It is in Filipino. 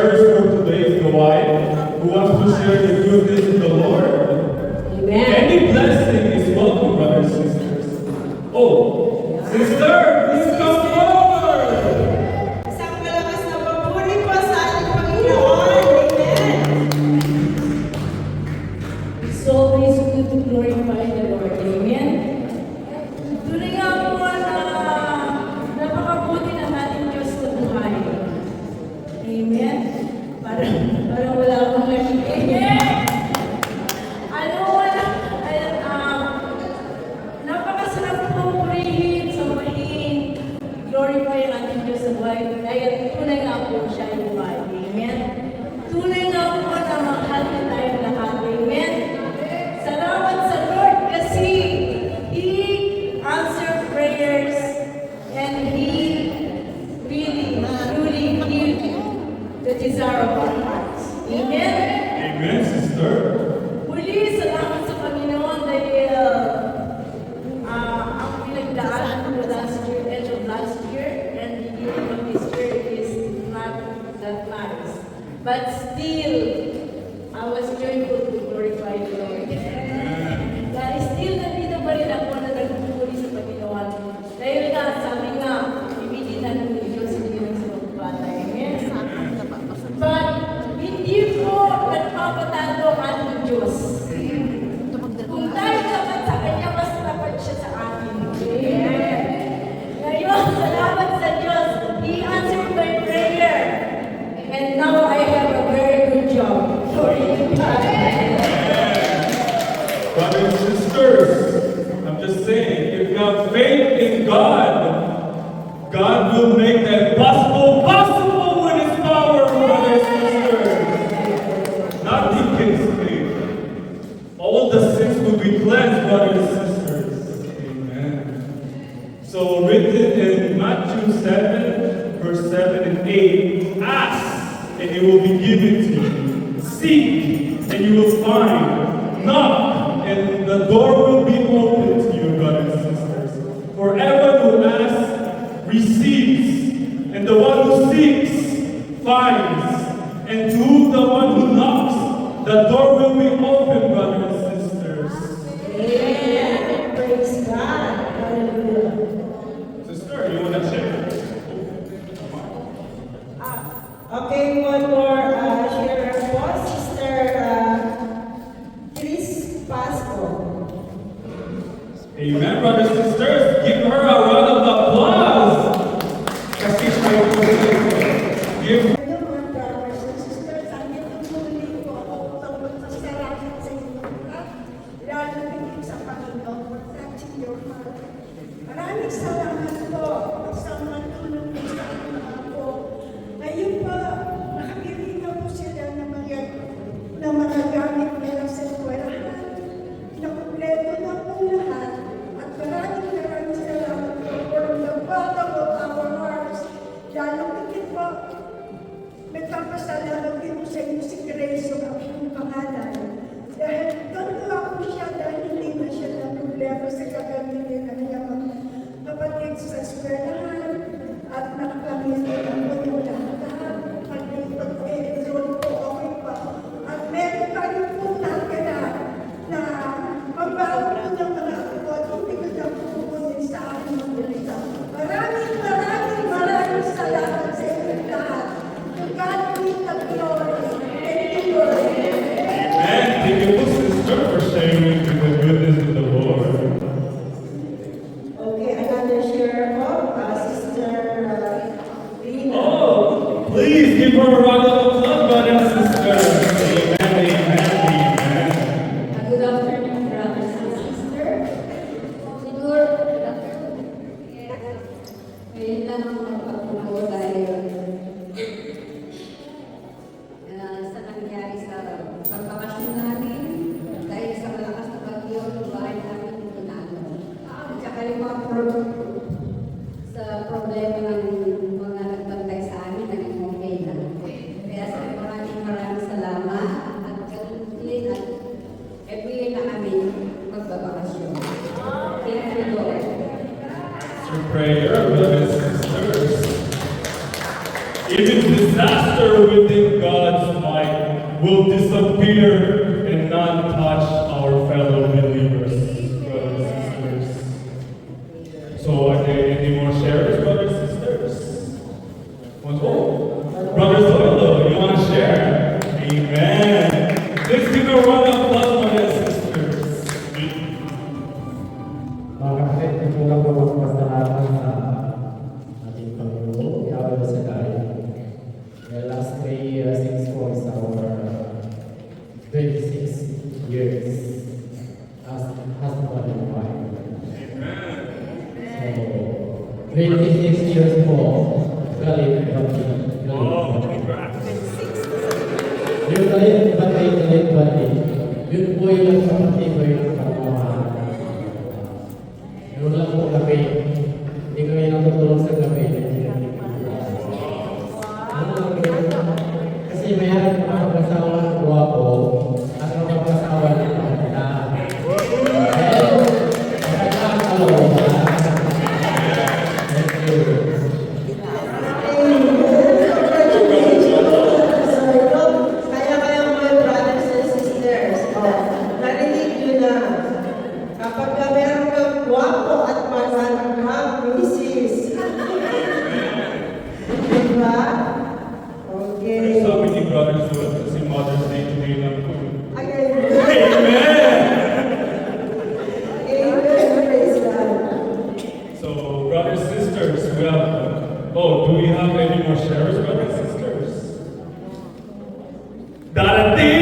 sisters for today is the wife who wants to share the goodness of the Lord. Amen. Any blessing is welcome, brothers and sisters. Oh, sister, please come forward. Isang malakas na papuri po sa ating Panginoon. Amen. It's always good to glorify the Lord. Amen. Tunay nga po na napakabuti ng ating Diyos sa buhay. Amen. Parang wala akong Amen. Napakasarap po purihin, sambahin, glorify ang ating Diyos sa buhay. Kaya tunay nga po siya yung buhay. Amen. Tunay nga po na mahal na tayong lahat. Amen. Salamat sa Lord kasi He answered prayers and He really, truly healed the desire of our hearts. Amen. Amen, sister. Muli, salamat sa Panginoon dahil ang pinagdaanan ko last year, end of last year, and the beginning of this year is not that nice. But still, I was joyful to glorify the Lord. Dahil still, nandito pa rin ako na nagpupuli sa Panginoon. Dahil nga, sabi nga, ibigitan ko ni Diyos, hindi lang sa magbata. Amen? But, hindi po nagpapatalo ang ating Diyos. Kung tayo dapat sa Kanya, mas dapat siya sa atin. Amen. Ngayon, salamat sa Diyos. He answered my prayer. And now I have a very good job. Glory to God. Brothers and sisters, I'm just saying, if you have faith in God, God will make the impossible possible with His power, brothers and sisters. Nothing can stay. All the sins will be cleansed, brothers and sisters. Amen. So written in Matthew 7, verse 7 and 8, ask, and it will be given to you. Seek, and you will find. Knock, and the door will be opened to you, brothers and sisters. For everyone who asks, receives, and the one who seeks, finds, and to the one who knocks, the door will be open, brothers and sisters. Amen. Praise God. Hallelujah. Sister, you want to share? Okay, one more sharer po, Sister Chris Pasco. Amen, brothers and sisters. Give her a round of applause. Kasi siya yung give Hello mga brothers and sisters, andito muli po ako tungkol sa salamat sa inyo lahat, lalo higit sa Panginoon, protecting your heart. Maraming salamat po sa mga tulong po sa aking mga po. Ngayon po, nakabili na po sila ng mga gamit nila sa eskwelahan. Nakumpleto na po lahat. At maraming salamat po from the bottom of our hearts. Lalo higit po, nagpapasalamat din po sa inyo si Grace yung aking pangalan. Dahil ganito ako siya dahil hindi na siya na problema sa gagamitin ng kanyang mga kapatid sa eskwelahan at nakapamilya ng po yung lahat. Pag-enroll po okay pa. At meron pa rin po nakala na magbago po ng mga ako at hindi ko na pupunin sa aking mga direkta. Maraming salamat sa inyo lahat. To God be the glory. Thank you, Lord. Amen. Thank you, sister, for sharing the goodness of the Lord. Okay, another sharer po, Sister Rina. Oh, please give her a round of applause, brothers and sisters. Amen, amen, amen. Good afternoon, brothers and sisters. Siguro, ngayon lang ang magpapuro dahil sa nangyari sa pagbakasyon namin, dahil sa malakas na bagyo, yung bahay namin tinalo. At saka yung mga sa problema ng mga nagbantay sa amin, naging okay na. Kaya sa maraming salamat at kalutin at every na kami magbabakasyon. Thank you, Lord. Through prayer, brothers and sisters. Even disaster within blessings for our 26 years as husband and wife. So, 26 years po, galit bati. Oh, congrats. Yung galit bati. Yun po yung kapatid ko yung pagmamahal. Yun lang po kami. Hindi kami natutulog sa gabi. Kasi may harap mga pag-asawa ng guwapo at mga pag-asawa ng kapatid. Thank you. Kaya mga brothers and sisters, narinig nyo na, kapag ka meron kang gwapo at masanang misis. Diba? Okay. There's so many brothers who are si Mother's Day today lang po. Again. Amen! Amen. Praise God. So, brothers, sisters, we have, do we have any more shares, brothers, sisters? Darating!